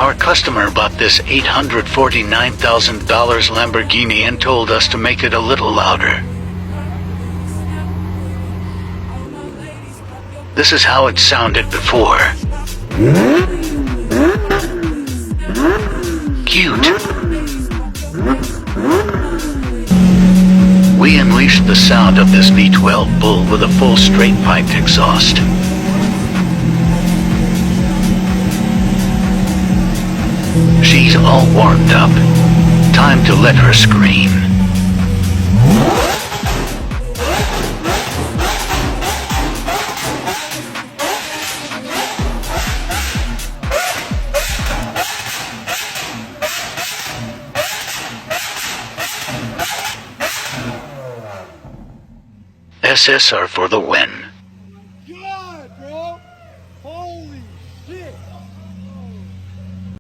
Our customer bought this $849,000 Lamborghini and told us to make it a little louder. This is how it sounded before. Cute. We unleashed the sound of this V12 bull with a full straight-piped exhaust. She's all warmed up. Time to let her scream. SSR for the win.